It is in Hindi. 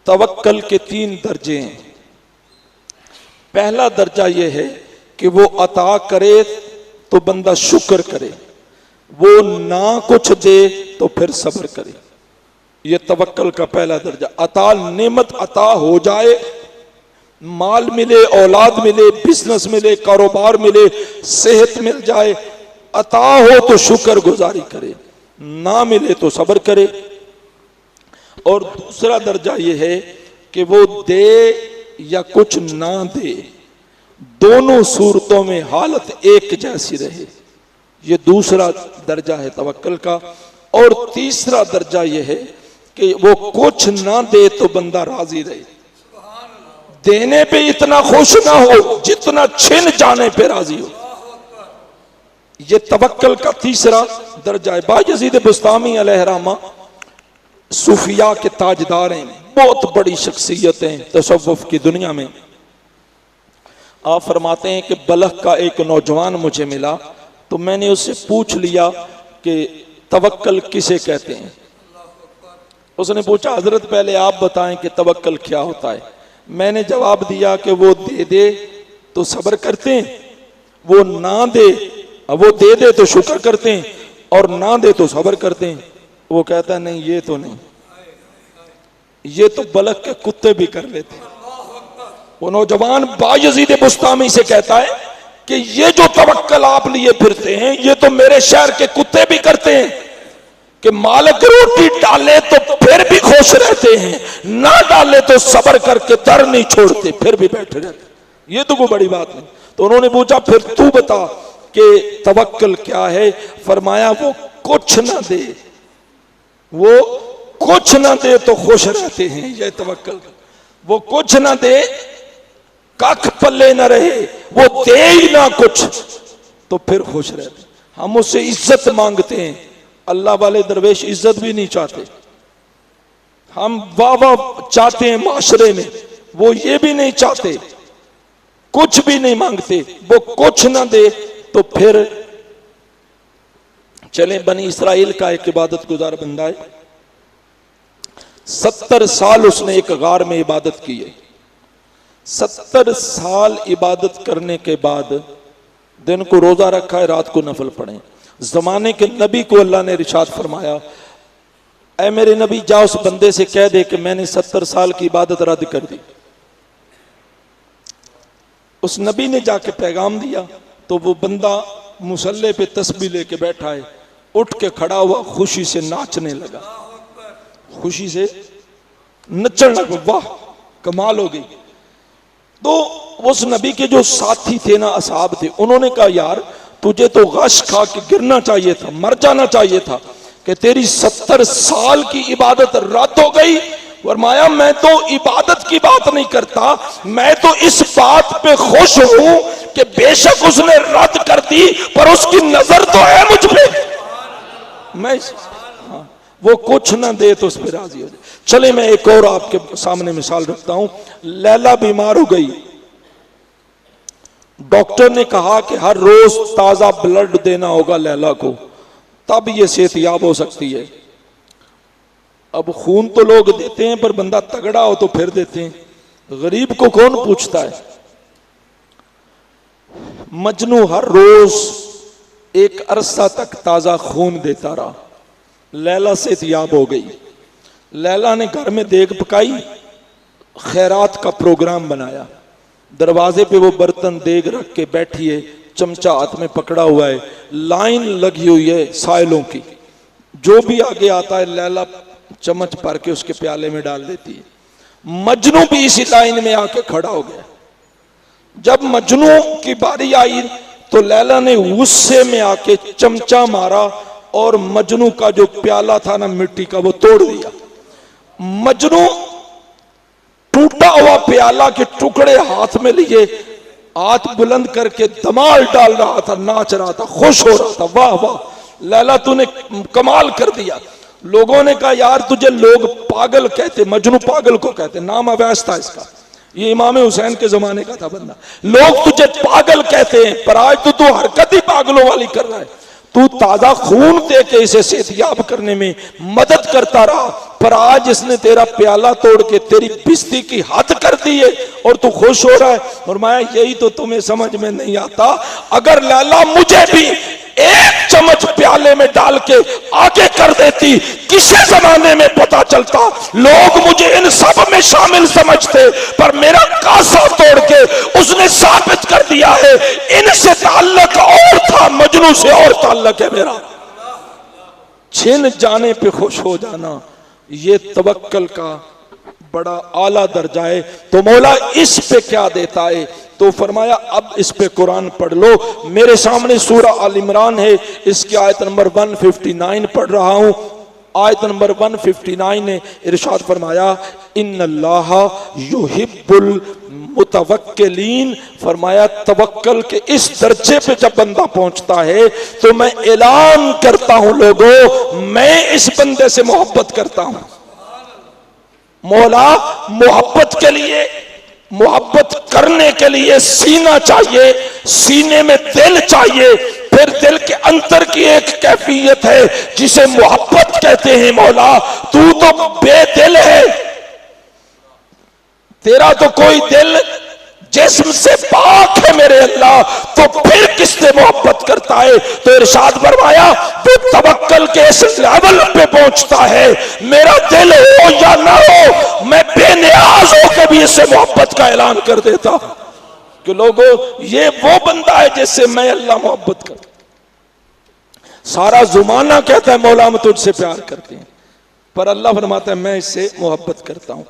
तवक्कल के 3 दर्जे हैं। पहला दर्जा यह है कि वो अता करे तो बंदा शुक्र करे, वो ना कुछ दे तो फिर सब्र करे। ये तवक्कल का पहला दर्जा। अता, नेमत अता हो जाए, माल मिले, औलाद मिले, बिजनेस मिले, कारोबार मिले, सेहत मिल जाए, अता हो तो शुक्र गुजारी करे, ना मिले तो सब्र करे। और दूसरा दर्जा यह है कि वो दे या कुछ ना दे, दोनों सूरतों में हालत एक जैसी रहे। ये दूसरा दर्जा है तवक्कल का। और तीसरा दर्जा यह है कि वो कुछ ना दे तो बंदा राजी रहे, देने पे इतना खुश ना हो जितना छिन जाने पे राजी हो। ये तवक्कल का तीसरा दर्जा है। बायजीद बुस्तामी अलैहिर्रहमा सूफिया के ताजदार हैं, बहुत बड़ी शख्सियत हैं तसव्वुफ की दुनिया में। आप फरमाते हैं कि बलख का एक नौजवान मुझे मिला तो मैंने उससे पूछ लिया कि तवक्कल किसे कहते हैं। उसने पूछा, हजरत पहले आप बताएं कि तवक्कल क्या होता है। मैंने जवाब दिया कि वो दे तो सब्र करते हैं, वो ना दे, वो दे तो शुक्र करते हैं, और ना दे तो सब्र करते हैं। वो कहता है नहीं, ये तो नहीं, ये तो बलख के कुत्ते भी कर लेते हैं। वो नौजवान बायजीद बुस्तामी से कहता है कि ये जो तवक्कल आप लिए फिरते हैं, ये तो मेरे शहर के कुत्ते भी करते हैं कि मालिक रोटी डाले तो फिर भी खुश रहते हैं, ना डाले तो सब्र करके दर नहीं छोड़ते, फिर भी बैठे रहते। ये तो कोई बड़ी बात नहीं। तो उन्होंने पूछा, फिर तू बता कि तवक्कल क्या है। फरमाया, वो कुछ ना दे, वो कुछ ना दे तो खुश रहते हैं, ये तवक्कल। वो कुछ ना दे, कख पल्ले ना रहे, वो दे ही ना कुछ तो फिर खुश रहते। हम उससे इज्जत मांगते हैं, अल्लाह वाले दरवेश इज्जत भी नहीं चाहते। हम वाह वाह चाहते हैं माशरे में, वो ये भी नहीं चाहते, कुछ भी नहीं मांगते। वो कुछ ना दे तो फिर चले। बनी इसराइल का एक इबादत गुजार बंदा है, 70 साल उसने एक गार में इबादत की है। 70 साल इबादत करने के बाद दिन को रोजा रखा है, रात को नफल पढ़े। जमाने के नबी को अल्लाह ने इरशाद फरमाया, ऐ मेरे नबी, जा उस बंदे से कह दे कि मैंने 70 साल की इबादत रद्द कर दी। उस नबी ने जाके पैगाम दिया तो वो बंदा मुसल्ले पे तस्बीह लेके बैठा है, उठ के खड़ा हुआ, खुशी से नाचने लगा, खुशी से नचने लगा। वाह, कमाल हो गई। तो उस नबी के जो साथी थे ना, असहाब थे, उन्होंने कहा, यार तुझे तो गश खा के गिरना चाहिए था, मर जाना चाहिए था कि तेरी 70 साल की इबादत रद्द हो गई। फरमाया, मैं तो इबादत की बात नहीं करता, मैं तो इस बात पे खुश हूं कि बेशक उसने रद्द कर दी पर उसकी नजर तो है मुझ पे। मैं हाँ, वो कुछ ना दे तो उस पर राजी हो जाए। चले, मैं एक और आपके सामने मिसाल रखता हूं। लैला बीमार हो गई, डॉक्टर ने कहा कि हर रोज ताजा ब्लड देना होगा लैला को, तब ये सेहतयाब हो सकती है। अब खून तो लोग देते हैं, पर बंदा तगड़ा हो तो फिर देते हैं, गरीब को कौन पूछता है। मजनू हर रोज एक अरसा तक ताजा खून देता रहा, लैला सेहतयाब हो गई। लैला ने घर में देग पकाई, खैरात का प्रोग्राम बनाया। दरवाजे पे वो बर्तन देग रख के बैठी है, चमचा हाथ में पकड़ा हुआ है, लाइन लगी हुई है साइलों की। जो भी आगे आता है लैला चम्मच भर के उसके प्याले में डाल देती है। मजनू भी इसी लाइन में आके खड़ा हो गया। जब मजनू की बारी आई तो लैला ने गुस्से में आके चमचा मारा और मजनू का जो प्याला था ना मिट्टी का, वो तोड़ दिया। मजनू टूटा हुआ प्याला के टुकड़े हाथ में लिए, हाथ बुलंद करके धमाल डाल रहा था, नाच रहा था, खुश हो रहा था, वाह वाह लैला तूने कमाल कर दिया। लोगों ने कहा, यार तुझे लोग पागल कहते, मजनू पागल को कहते, नाम अवैध था इसका, ये इमाम हुसैन के जमाने का था बंदा। लोग तुझे पागल कहते हैं, पर आज तो तू हरकत ही पागलों वाली कर रहा है। तू ताजा खून दे के इसे सेहतियाब करने में मदद करता रहा, पर आज इसने तेरा प्याला तोड़ के तेरी बिस्ती की हद कर दी है और तू खुश हो रहा है। और मैं यही तो तुम्हें समझ में नहीं आता, अगर लैला मुझे भी एक चम्मच प्याले में डाल के आगे कर देती, किसी जमाने में पता चलता लोग मुझे इन सब में शामिल समझते, पर मेरा कासा तोड़ के उसने साबित कर दिया है इनसे ताल्लुक और था, मजनू से और ताल्लुक है मेरा। छिन जाने पे खुश हो जाना, ये तवक्कल का बड़ा आला दर्जा है। तो मौला इस पे क्या देता है? तो फरमाया अब इस पे कुरान पढ़ लो। मेरे सामने सूरा आल इमरान है, इसकी आयत नंबर 159 पढ़ रहा हूं। आयत नंबर 159 ने इरशाद फरमाया इन्नल्लाह युहिब्बुल मुतवक्किलीन। फरमाया तवक्कल के इस दर्जे पे जब बंदा पहुंचता है तो मैं ऐलान करता हूं लोगों, मैं इस बंदे से मोहब्बत करता हूं। मौला मोहब्बत के लिए, मोहब्बत करने के लिए सीना चाहिए, सीने में दिल चाहिए, फिर दिल के अंदर की एक कैफियत है जिसे मोहब्बत कहते हैं। मौला तू तो बेदिल है, तेरा तो कोई दिल जिस्म से पाक है मेरे अल्लाह, तो फिर किससे मोहब्बत करता है? तो इरशाद फरमाया वो तवक्कल के इस लेवल पे पहुंचता है, मेरा दिल हो या ना हो, मैं बेनियाज होकर भी इससे मोहब्बत का ऐलान कर देता कि लोगों ये वो बंदा है जिससे मैं अल्लाह मोहब्बत करता। सारा जुमाना कहता है मौला हम तुझसे प्यार करते हैं, पर अल्लाह फरमाता है मैं इससे मोहब्बत करता हूं।